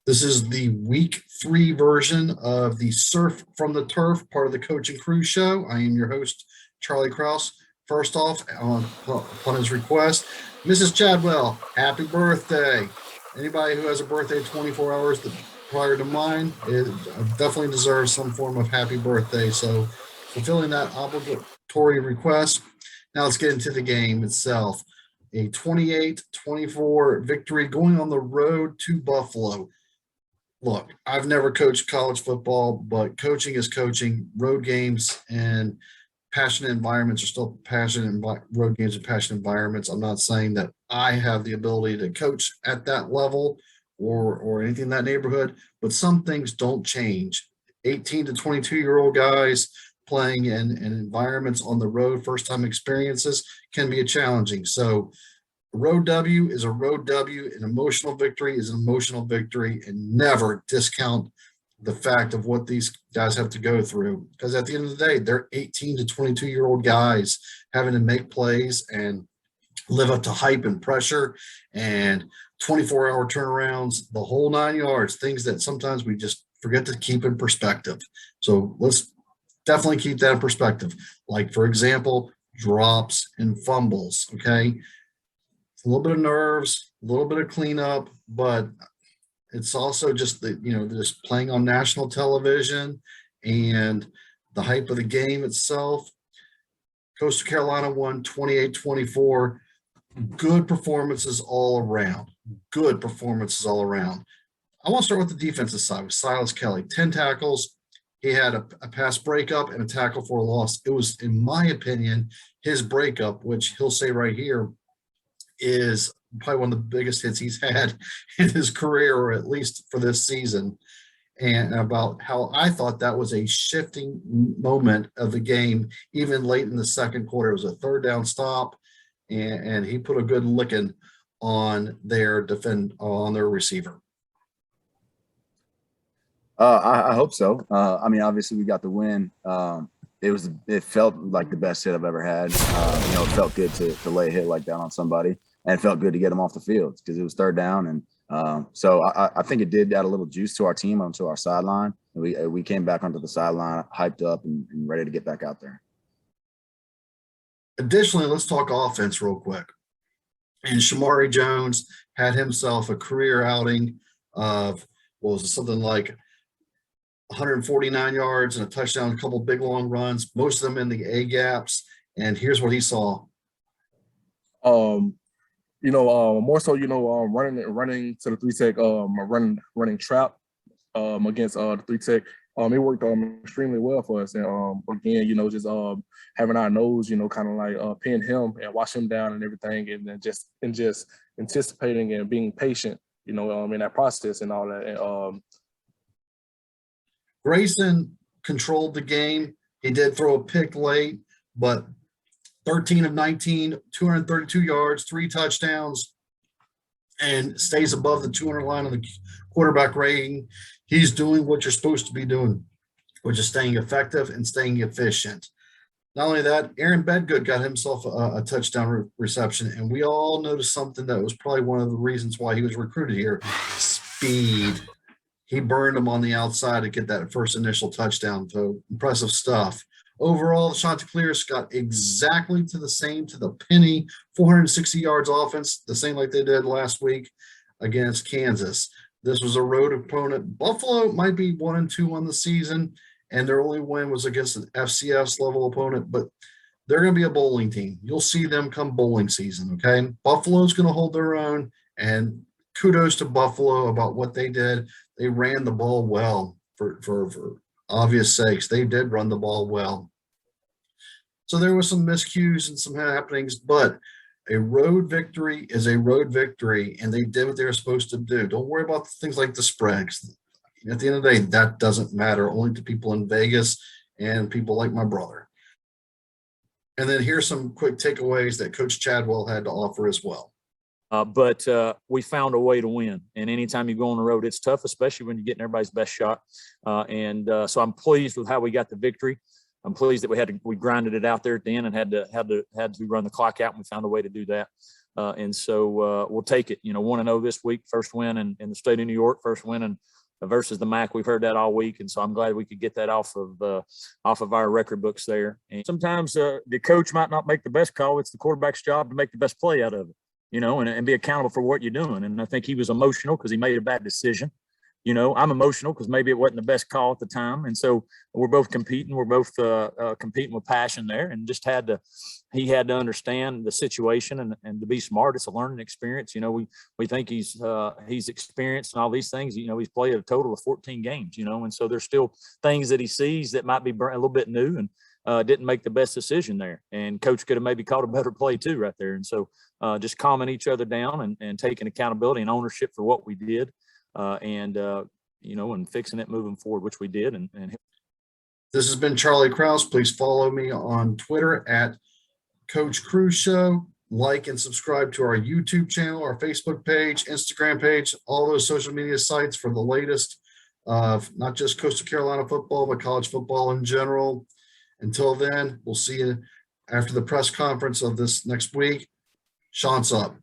This is the week 3 version of the Surf from the Turf, part of the Coach and Crew show. I am your host, Charlie Kraus. First off, upon his request, Mrs. Chadwell, happy birthday. Anybody who has a birthday 24 hours prior to mine, it definitely deserves some form of happy birthday. So fulfilling that obligatory request. Now let's get into the game itself. A 28-24 victory going on the road to Buffalo. Look, I've never coached college football, but coaching is coaching. Road games and passionate environments are still passionate. Road games and passionate environments. I'm not saying that I have the ability to coach at that level or anything in that neighborhood, but some things don't change. 18 to 22-year-old guys playing in environments on the road, first-time experiences can be challenging. So a road W is a road W. An emotional victory is an emotional victory, and never discount the fact of what these guys have to go through. Because at the end of the day, they're 18 to 22-year-old guys having to make plays and live up to hype and pressure and 24-hour turnarounds, the whole 9 yards, things that sometimes we just forget to keep in perspective. So let's definitely keep that in perspective. Like, for example, drops and fumbles, okay? A little bit of nerves, a little bit of cleanup, but it's also just just playing on national television and the hype of the game itself. Coastal Carolina won 28-24. Good performances all around. Good performances all around. I want to start with the defensive side with Silas Kelly. 10 tackles. He had a pass breakup and a tackle for a loss. It was, in my opinion, his breakup, which he'll say right here, is probably one of the biggest hits he's had in his career, or at least for this season. And about how I thought that was a shifting moment of the game, even late in the second quarter. It was a third down stop, and he put a good licking on their receiver. I hope so. I mean, obviously we got the win. It felt like the best hit I've ever had. It felt good to lay a hit like that on somebody, and it felt good to get them off the field because it was third down. And so I think it did add a little juice to our team, onto our sideline. We came back onto the sideline, hyped up and ready to get back out there. Additionally, let's talk offense real quick. And Shamari Jones had himself a career outing of, something like 149 yards and a touchdown, a couple big long runs, most of them in the A gaps. And here's what he saw. More so, running to the 3-tech, running trap against the 3-tech. It worked extremely well for us. And again, just having our nose, kind of like pin him and wash him down and everything, and then just anticipating and being patient, in that process and all that. And Grayson controlled the game. He did throw a pick late, but 13 of 19, 232 yards, 3 touchdowns, and stays above the 200 line on the quarterback rating. He's doing what you're supposed to be doing, which is staying effective and staying efficient. Not only that, Aaron Bedgood got himself a touchdown reception, and we all noticed something that was probably one of the reasons why he was recruited here: speed. He burned him on the outside to get that first initial touchdown. So impressive stuff. Overall, Chanticleers got exactly to the penny, 460 yards offense, the same like they did last week against Kansas. This was a road opponent. Buffalo might be 1-2 on the season, and their only win was against an FCS level opponent, but they're going to be a bowling team. You'll see them come bowling season, okay? Buffalo's going to hold their own, and kudos to Buffalo about what they did. They ran the ball well for obvious sakes. They did run the ball well. So there was some miscues and some happenings, but a road victory is a road victory, and they did what they were supposed to do. Don't worry about things like the spreads. At the end of the day, that doesn't matter, only to people in Vegas and people like my brother. And then here's some quick takeaways that Coach Chadwell had to offer as well. But we found a way to win. And anytime you go on the road, it's tough, especially when you're getting everybody's best shot. So I'm pleased with how we got the victory. I'm pleased that we grinded it out there at the end and had to run the clock out, and we found a way to do that. And so we'll take it, 1-0 this week, first win in the state of New York, first win versus the MAC. We've heard that all week. And so I'm glad we could get that off of our record books there. And sometimes the coach might not make the best call. It's the quarterback's job to make the best play out of it, and be accountable for what you're doing. And I think he was emotional because he made a bad decision. I'm emotional because maybe it wasn't the best call at the time. And so we're both competing. We're both competing with passion there, and just he had to understand the situation and to be smart. It's a learning experience. We think he's experienced and all these things. He's played a total of 14 games, and so there's still things that he sees that might be a little bit new, and didn't make the best decision there. And coach could have maybe called a better play too right there. And so just calming each other down and taking accountability and ownership for what we did. And fixing it moving forward, which we did. And This has been Charlie Krause. Please follow me on Twitter at Coach Crew Show. Like and subscribe to our YouTube channel, our Facebook page, Instagram page, all those social media sites for the latest of not just Coastal Carolina football, but college football in general. Until then, we'll see you after the press conference of this next week. Chance up.